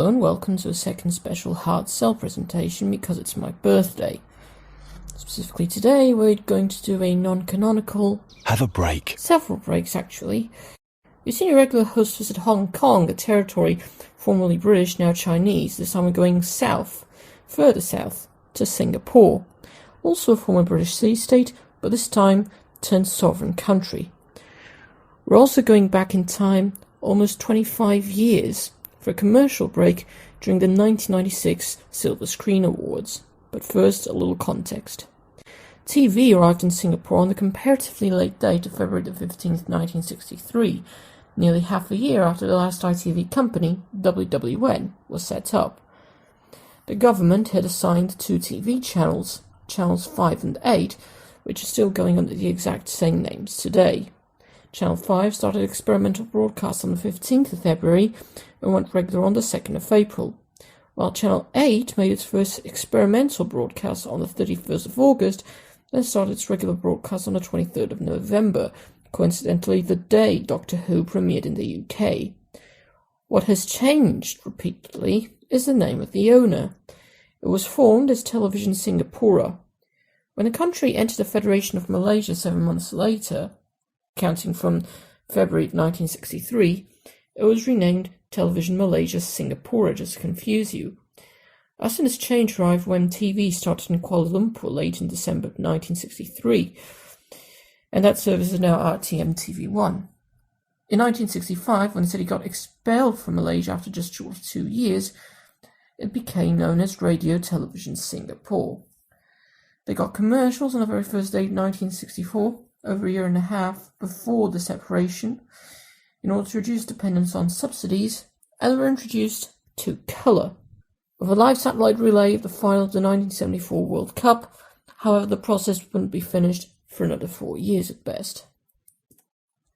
and welcome to a second special hard sell presentation because it's my birthday. Specifically today, we're going to do a non-canonical... Have a break. Several breaks, actually. We've seen a regular host visit Hong Kong, a territory formerly British, now Chinese. This time we're going south, further south, to Singapore. Also a former British sea-state, but this time turned sovereign country. We're also going back in time almost 25 years for a commercial break during the 1996 Silver Screen Awards. But first, a little context. TV arrived in Singapore on the comparatively late date of February the 15th, 1963, nearly half a year after the last ITV company, WWN, was set up. The government had assigned 2 TV channels, channels 5 and 8, which are still going under the exact same names today. Channel 5 started experimental broadcasts on the 15th of February and went regular on the 2nd of April, while Channel 8 made its first experimental broadcast on the 31st of August and started its regular broadcast on the 23rd of November, coincidentally the day Doctor Who premiered in the UK. What has changed repeatedly is the name of the owner. It was formed as Television Singapura. When the country entered the Federation of Malaysia 7 months later, counting from February 1963, it was renamed Television Malaysia Singapura, just to confuse you. As soon as change arrived when TV started in Kuala Lumpur late in December 1963, and that service is now RTM TV1. In 1965, when the city got expelled from Malaysia after just short of 2 years, it became known as Radio Television Singapore. They got commercials on the very first day of 1964, over a year and a half before the separation, in order to reduce dependence on subsidies, and were introduced to colour, with a live satellite relay of the final of the 1974 World Cup. However, the process wouldn't be finished for another 4 years at best.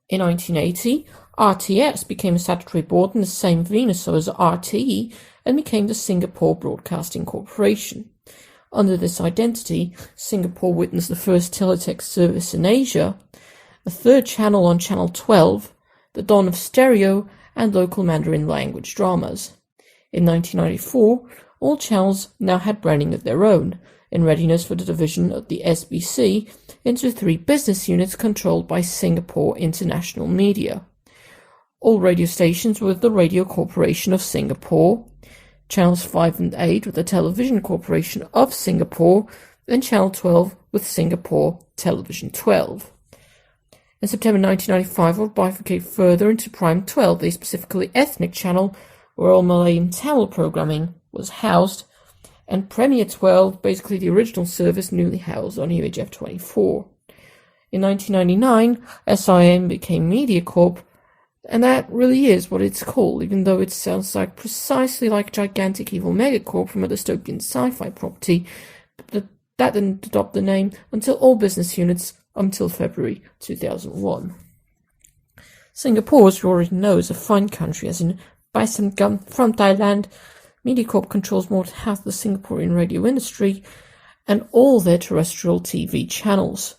In 1980, RTS became a statutory board in the same venue as RTE and became the Singapore Broadcasting Corporation. Under this identity, Singapore witnessed the first Teletext service in Asia, a third channel on Channel 12, the dawn of stereo and local Mandarin language dramas. In 1994, all channels now had branding of their own, in readiness for the division of the SBC into 3 business units controlled by Singapore International Media. All radio stations were with the Radio Corporation of Singapore, Channels 5 and 8 with the Television Corporation of Singapore, and Channel 12 with Singapore Television 12. In September 1995, it would bifurcate further into Prime 12, a specifically ethnic channel where all Malay and Tamil programming was housed, and Premier 12, basically the original service newly housed on UHF 24. In 1999, SIM became MediaCorp, and that really is what it's called, even though it sounds precisely like gigantic evil megacorp from a dystopian sci-fi property. But that didn't adopt the name until all business units until February 2001. Singapore, as you already know, is a fine country, as in Bison Gum from Thailand. MediaCorp controls more than half the Singaporean radio industry and all their terrestrial TV channels.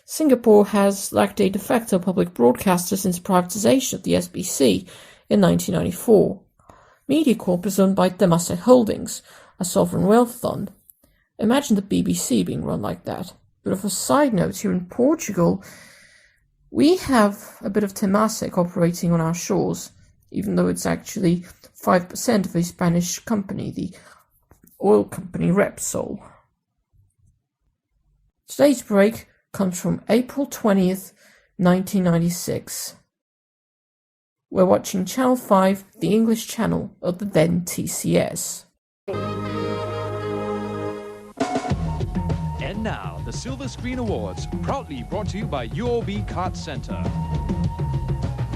Singapore has lacked a de facto public broadcaster since privatization of the SBC in 1994. MediaCorp is owned by Temasek Holdings, a sovereign wealth fund. Imagine the BBC being run like that. But of a side note, here in Portugal, we have a bit of Temasek operating on our shores, even though it's actually 5% of a Spanish company, the oil company Repsol. Today's break comes from April 20th, 1996. We're watching Channel 5, the English channel of the then TCS. And now, the Silver Screen Awards, proudly brought to you by UOB Card Center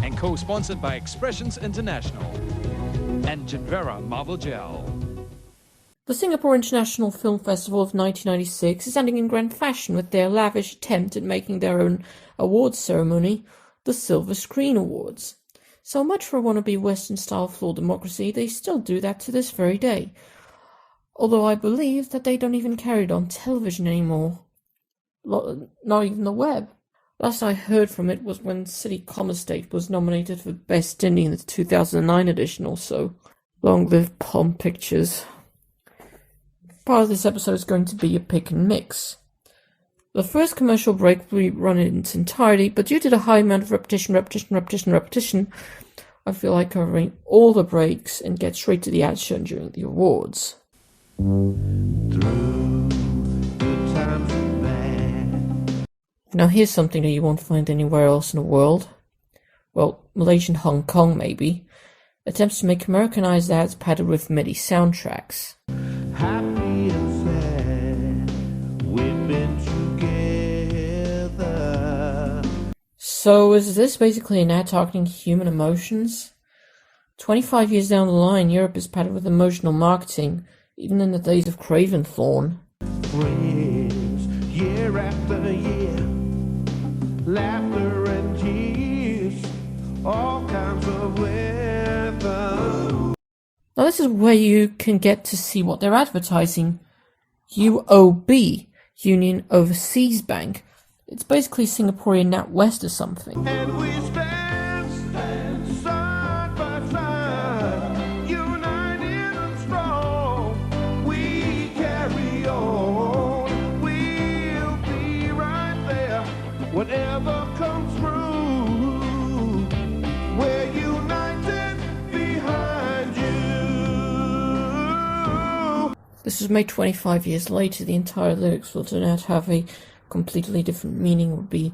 and co-sponsored by Expressions International and Genvera Marvel Gel. The Singapore International Film Festival of 1996 is ending in grand fashion with their lavish attempt at making their own awards ceremony, the Silver Screen Awards. So much for a wannabe Western-style flawed democracy, they still do that to this very day. Although I believe that they don't even carry it on television anymore. Not even the web. Last I heard from it was when City Commisstate was nominated for Best Indie in the 2009 edition or so. Long-lived Palm Pictures. Part of this episode is going to be a pick and mix. The first commercial break will be run in its entirety, but due to the high amount of repetition, I feel like covering all the breaks and get straight to the ads shown during the awards. Now here's something that you won't find anywhere else in the world. Well, Malaysian Hong Kong maybe. Attempts to make Americanized ads padded with MIDI soundtracks. Happy and sad, we've been together. So is this basically an ad targeting human emotions? 25 years down the line, Europe is padded with emotional marketing, even in the days of Craventhorne. Year after year, laughter and tears, all kinds of weather. Now this is where you can get to see what they're advertising. UOB, Union Overseas Bank. It's basically Singaporean NatWest or something. And we stand side by side, united and strong. We carry on. We'll be right there, whatever comes through. We're united behind you. This was made 25 years later. The entire lyrics will turn out to have a completely different meaning, would be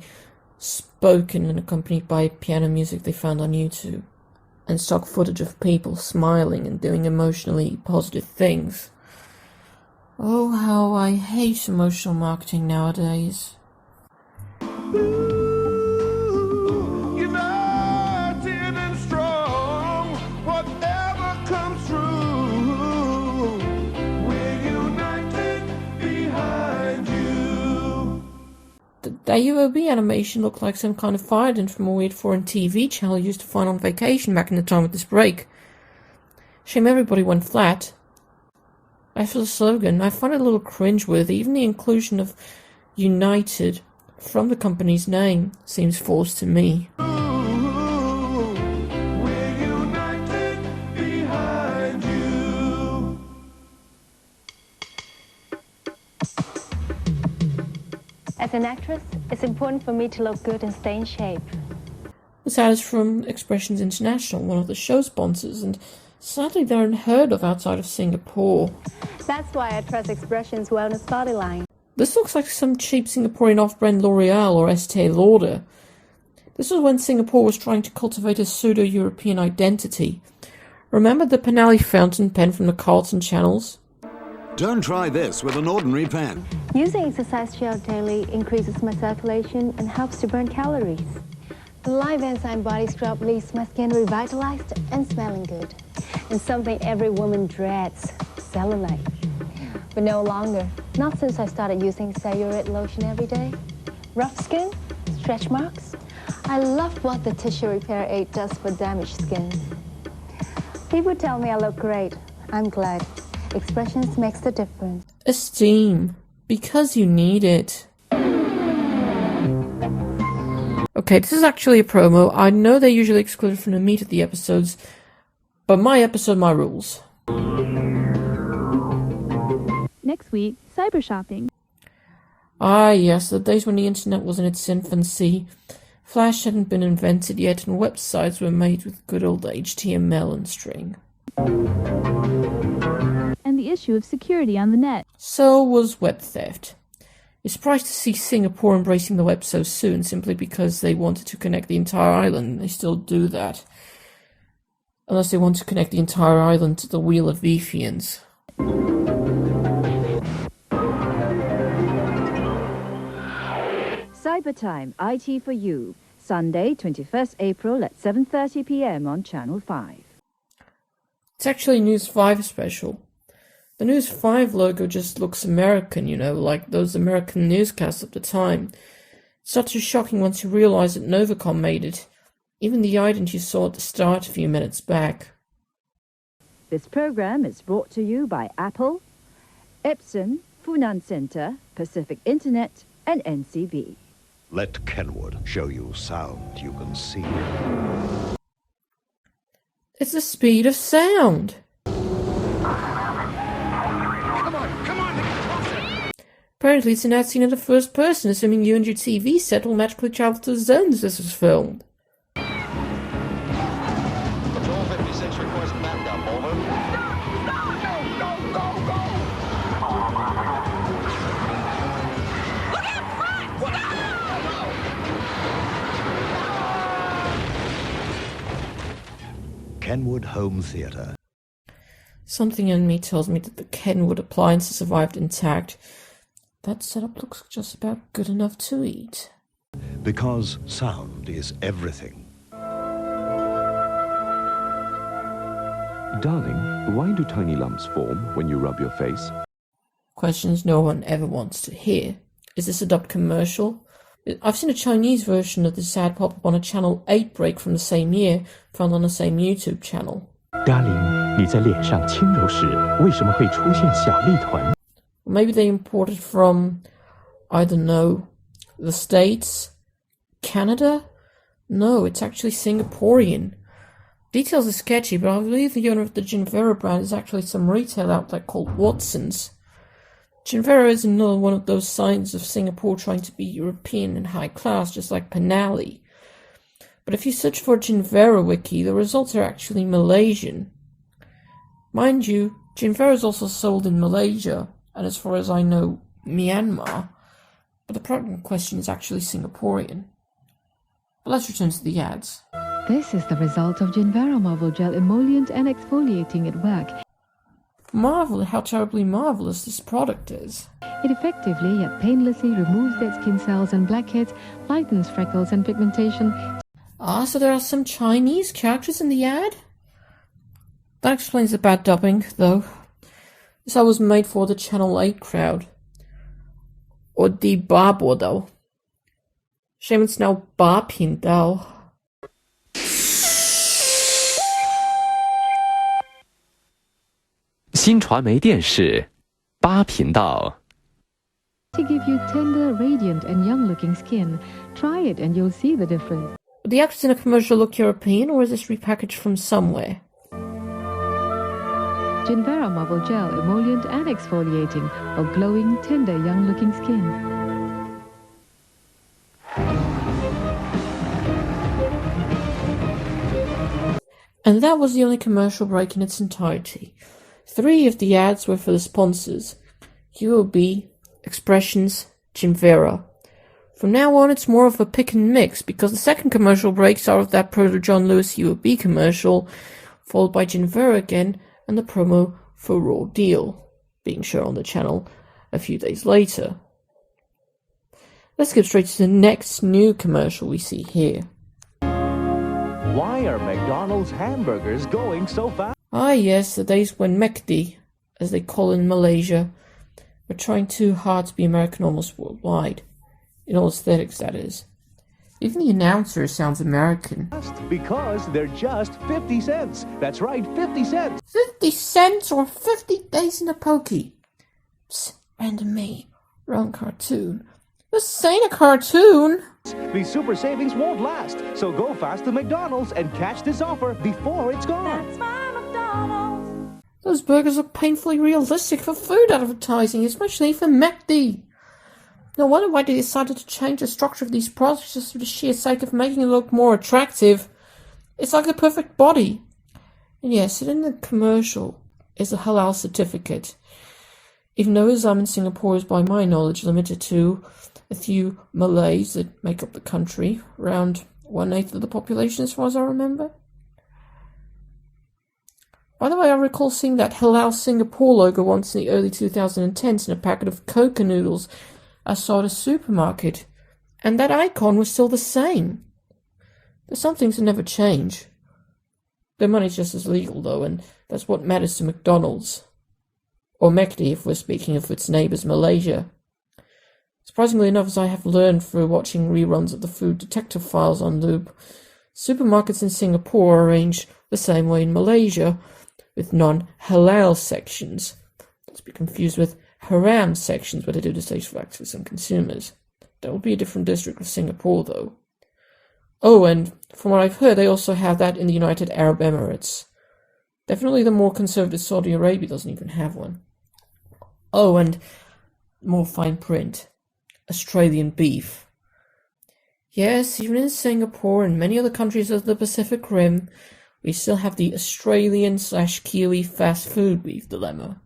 spoken and accompanied by piano music they found on YouTube, and stock footage of people smiling and doing emotionally positive things. Oh, how I hate emotional marketing nowadays. United and strong, whatever comes through, we're united behind you. The UOB animation looked like some kind of fired in from a weird foreign TV channel used to find on vacation back in the time of this break. Shame everybody went flat. As for the slogan, I find it a little cringe-worthy. Even the inclusion of United from the company's name seems forced to me. We're united behind you. As an actress, it's important for me to look good and stay in shape. This ad is from Expressions International, one of the show sponsors, and sadly they're unheard of outside of Singapore. That's why I trust Expressions' wellness body line. This looks like some cheap Singaporean off-brand L'Oreal or Estee Lauder. This was when Singapore was trying to cultivate a pseudo-European identity. Remember the Penally fountain pen from the Carlton channels? Don't try this with an ordinary pen. Using exercise gel daily increases my circulation and helps to burn calories. The Live Enzyme Body Scrub leaves my skin revitalized and smelling good. And something every woman dreads, cellulite. But no longer. Not since I started using Cellurite lotion every day. Rough skin? Stretch marks? I love what the tissue repair aid does for damaged skin. People tell me I look great. I'm glad. Expressions makes the difference. Esteem. Because you need it. Okay, this is actually a promo. I know they're usually excluded from the meat of the episodes, but my episode, my rules. Next week, cyber shopping. Ah, yes, the days when the internet was in its infancy. Flash hadn't been invented yet, and websites were made with good old HTML and string. And the issue of security on the net. So was web theft. You're surprised to see Singapore embracing the web so soon, simply because they wanted to connect the entire island. They still do that. Unless they want to connect the entire island to the Wheel of Ephesians. Cybertime, IT for You, Sunday, 21st April at 7:30 p.m. on Channel 5. It's actually News 5 special. The News 5 logo just looks American, you know, like those American newscasts of the time. It's not too shocking once you realize that Novacom made it. Even the ident you saw at the start a few minutes back. This program is brought to you by Apple, Epson, Funan Center, Pacific Internet, and NCB. Let Kenwood show you sound you can see. It's the speed of sound. Apparently it's an ad seen in the first person, assuming you and your TV set will magically travel to the zones this was filmed. Patrol 56 request backup, over. Kenwood Home Theatre. Something in me tells me that the Kenwood appliances survived intact. That setup looks just about good enough to eat. Because sound is everything. Darling, why do tiny lumps form when you rub your face? Questions no one ever wants to hear. Is this a dubbed commercial? I've seen a Chinese version of this ad pop up on a Channel 8 break from the same year, found on the same YouTube channel. Darling, 你在脸上轻柔时，为什么会出现小粒团? Maybe they imported from, I don't know, the States? Canada? No, it's actually Singaporean. Details are sketchy, but I believe the owner of the Ginvera brand is actually some retail outlet called Watson's. Ginvera is another one of those signs of Singapore trying to be European and high class, just like Penally. But if you search for Ginvera Wiki, the results are actually Malaysian. Mind you, Ginvera is also sold in Malaysia, and as far as I know, Myanmar, but the product in question is actually Singaporean. But let's return to the ads. This is the result of Ginvera Marble Gel emollient and exfoliating at work. Marvel at how terribly marvelous this product is. It effectively yet painlessly removes dead skin cells and blackheads, lightens freckles and pigmentation. Ah, so there are some Chinese characters in the ad? That explains the bad dubbing, though. This ad was made for the Channel 8 crowd. Or the Babo, though. Shame it's now Ba Pindao. 新传媒电视8频道 To give you tender, radiant and young-looking skin. Try it and you'll see the difference. Would the actors in a commercial look European, or is this repackaged from somewhere? Ginvera Marble Gel emollient and exfoliating for glowing, tender, young-looking skin. And that was the only commercial break in its entirety. 3 of the ads were for the sponsors: UOB, Expressions, Ginvera. From now on, it's more of a pick and mix, because the second commercial breaks are of that proto-John Lewis UOB commercial, followed by Ginvera again, and the promo for Raw Deal, being shown on the channel a few days later. Let's get straight to the next new commercial we see here. Why are McDonald's hamburgers going so fast? Ah yes, the days when McD, as they call it in Malaysia, were trying too hard to be American almost worldwide. In all aesthetics, that is. Even the announcer sounds American. Because they're just 50 cents. That's right, 50 cents. 50 cents or 50 days in a pokey. Psst, RandomMe. Wrong cartoon. This ain't a cartoon. These super savings won't last. So go fast to McDonald's and catch this offer before it's gone. That's my McDonald's. Those burgers look painfully realistic for food advertising, especially for McD. No wonder why they decided to change the structure of these products just for the sheer sake of making it look more attractive. It's like the perfect body. And yes, in the commercial is a halal certificate. Even though Islam in Singapore is, by my knowledge, limited to a few Malays that make up the country, around 1/8 of the population as far as I remember. By the way, I recall seeing that Halal Singapore logo once in the early 2010s in a packet of coca noodles I saw at a supermarket, and that icon was still the same. There's some things that never change. Their money's just as legal, though, and that's what matters to McDonald's. Or McD, if we're speaking of its neighbours Malaysia. Surprisingly enough, as I have learned through watching reruns of the Food Detective Files on loop, supermarkets in Singapore are arranged the same way in Malaysia, with non-halal sections. Not to be confused with haram sections, where they do the taste facts for some consumers. That would be a different district of Singapore, though. Oh, and from what I've heard, they also have that in the United Arab Emirates. Definitely the more conservative Saudi Arabia doesn't even have one. Oh, and more fine print. Australian beef. Yes, even in Singapore and many other countries of the Pacific Rim, we still have the Australian/Kiwi fast food beef dilemma.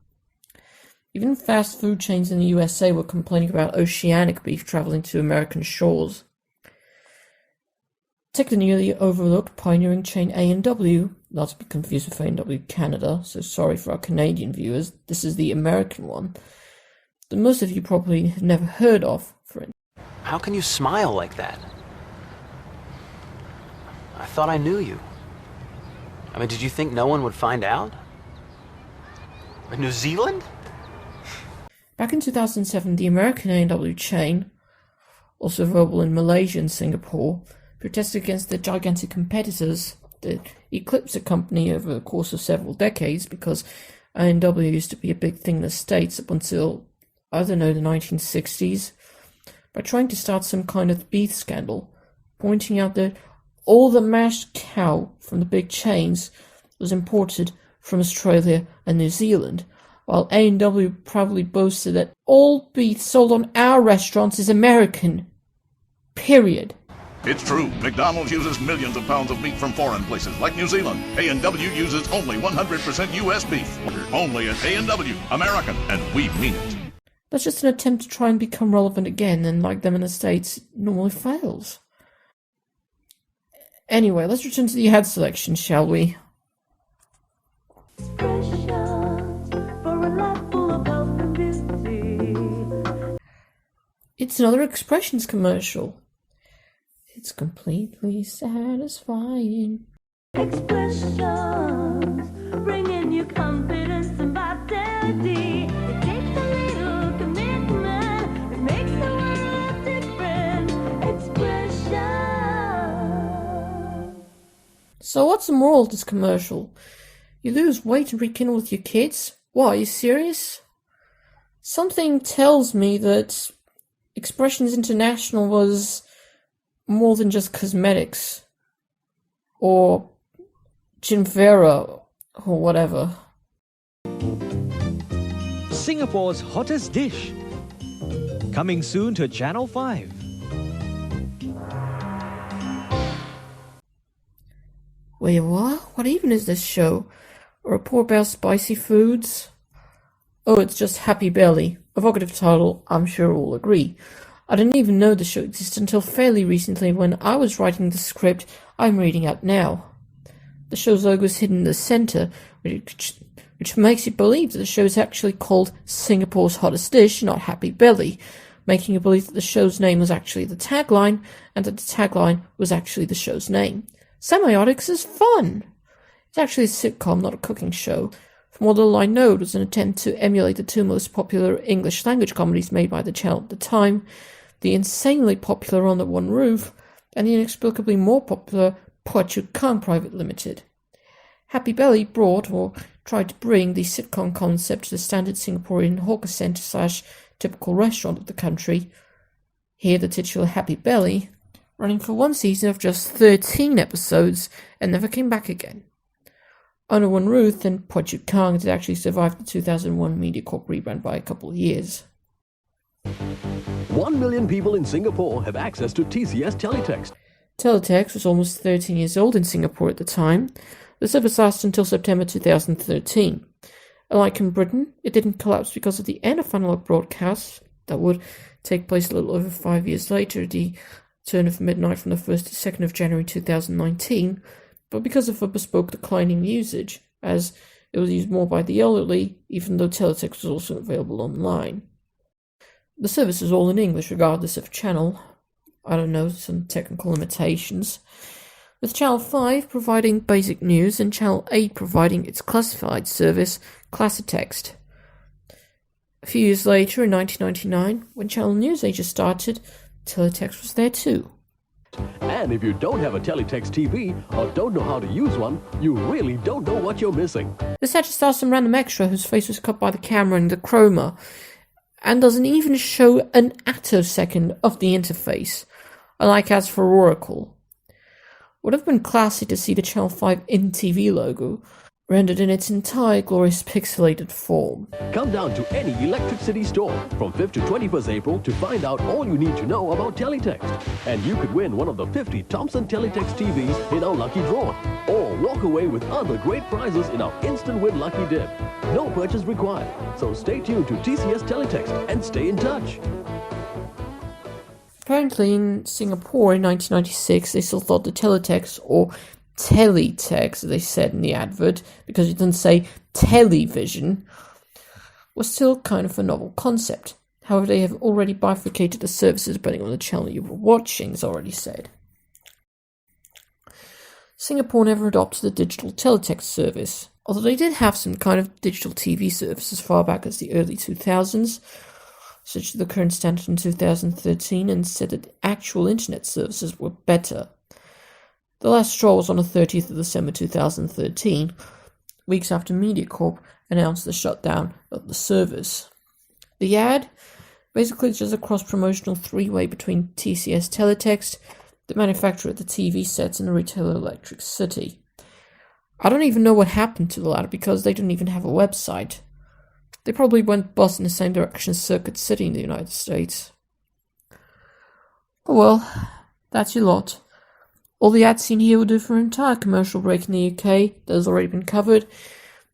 Even fast food chains in the USA were complaining about oceanic beef traveling to American shores. Take the nearly overlooked pioneering chain A&W, not to be confused with A&W Canada, so sorry for our Canadian viewers, this is the American one, that most of you probably have never heard of, for instance. How can you smile like that? I thought I knew you. I mean, did you think no one would find out? In New Zealand? Back in 2007, the American A&W chain, also available in Malaysia and Singapore, protested against their gigantic competitors that eclipsed the company over the course of several decades because A&W used to be a big thing in the States up until, I don't know, the 1960s, by trying to start some kind of beef scandal, pointing out that all the mashed cow from the big chains was imported from Australia and New Zealand, while A&W proudly boasted that all beef sold on our restaurants is American. Period. It's true. McDonald's uses millions of pounds of meat from foreign places, like New Zealand. A&W uses only 100% U.S. beef. Only at A&W, American, and we mean it. That's just an attempt to try and become relevant again, and like them in the States, it normally fails. Anyway, let's return to the ad selection, shall we? It's another Expressions commercial. It's completely satisfying. Expressions, bringing you confidence and vitality. It takes a little commitment, it makes the world different. Expressions. So what's the moral of this commercial? You lose weight and rekindle with your kids? What, are you serious? Something tells me that Expressions International was more than just cosmetics, or Ginvera, or whatever. Singapore's hottest dish. Coming soon to Channel 5. Wait, what? What even is this show? A report about spicy foods? Oh, it's just Happy Belly. Evocative title, I'm sure we'll agree. I didn't even know the show existed until fairly recently when I was writing the script I'm reading out now. The show's logo is hidden in the center, which makes you believe that the show is actually called Singapore's Hottest Dish, not Happy Belly, making you believe that the show's name was actually the tagline, and that the tagline was actually the show's name. Semiotics is fun! It's actually a sitcom, not a cooking show. From what little I know, it was an attempt to emulate the two most popular English-language comedies made by the channel at the time, the insanely popular On the One Roof, and the inexplicably more popular Phua Chu Kang Private Limited. Happy Belly brought, or tried to bring, the sitcom concept to the standard Singaporean hawker centre/typical restaurant of the country. Here the titular Happy Belly, running for one season of just 13 episodes, and never came back again. On the One Roof and Phua Chu Kang did actually survive the 2001 MediaCorp rebrand by a couple of years. 1 million people in Singapore have access to TCS Teletext. Teletext was almost 13 years old in Singapore at the time. The service lasted until September 2013. Unlike in Britain, it didn't collapse because of the end of analog broadcasts that would take place a little over 5 years later, the turn of midnight from the 1st to 2nd of January 2019, but because of a bespoke decline in usage, as it was used more by the elderly, even though Teletext was also available online. The service is all in English regardless of channel. I don't know, some technical limitations. With Channel 5 providing basic news and Channel 8 providing its classified service, Classitext. A few years later, in 1999, when Channel News Asia started, Teletext was there too. And if you don't have a Teletext TV or don't know how to use one, you really don't know what you're missing. This had to star some random extra whose face was cut by the camera in the chroma, and doesn't even show an attosecond of the interface, unlike as for Oracle. Would have been classy to see the Channel 5 in TV logo, rendered in its entire glorious pixelated form. Come down to any Electric City store from 5th to 21st April to find out all you need to know about Teletext. And you could win one of the 50 Thomson Teletext TVs in our lucky draw. Or walk away with other great prizes in our Instant Win Lucky Dip. No purchase required. So stay tuned to TCS Teletext and stay in touch. Apparently in Singapore in 1996 they still thought the teletext, or teletext they said in the advert, because it didn't say television, was still kind of a novel concept. However, they have already bifurcated the services depending on the channel you were watching, as already said. Singapore never adopted the digital teletext service, although they did have some kind of digital TV service as far back as the early 2000s, such as the current standard in 2013, and said that actual internet services were better. The last straw was on the 30th of December 2013, weeks after MediaCorp announced the shutdown of the service. The ad, basically just a cross-promotional three-way between TCS Teletext, the manufacturer of the TV sets, and the retailer Electric City. I don't even know what happened to the latter because they didn't even have a website. They probably went bust in the same direction as Circuit City in the United States. Oh well, that's your lot. All the ads seen here will do for an entire commercial break in the UK, that has already been covered.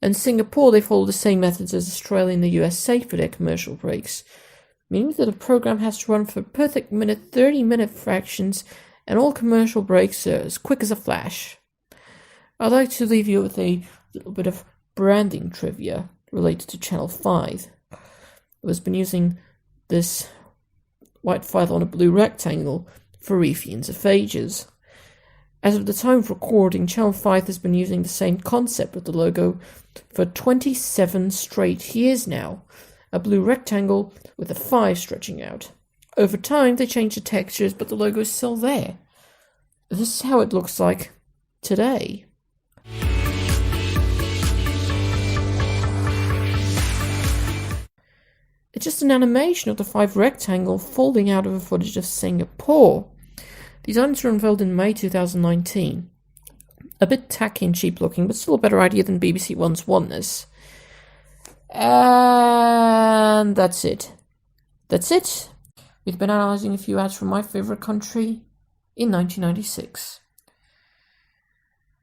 In Singapore, they follow the same methods as Australia and the USA for their commercial breaks, meaning that a program has to run for a perfect minute, 30-minute fractions, and all commercial breaks are as quick as a flash. I'd like to leave you with a little bit of branding trivia related to Channel 5. It has been using this white file on a blue rectangle for eons of ages. As of the time of recording, Channel 5 has been using the same concept with the logo for 27 straight years now, a blue rectangle with a 5 stretching out. Over time, they changed the textures, but the logo is still there. This is how it looks like today. It's just an animation of the 5 rectangle folding out of a footage of Singapore. These items were unveiled in May 2019. A bit tacky and cheap looking, but still a better idea than BBC One's oneness. And that's it. That's it. We've been analysing a few ads from my favourite country in 1996.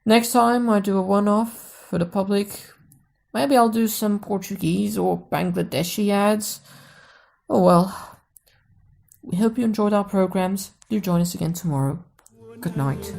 Next time I do a one-off for the public, maybe I'll do some Portuguese or Bangladeshi ads. Oh well. We hope you enjoyed our programmes. Do join us again tomorrow. Good night.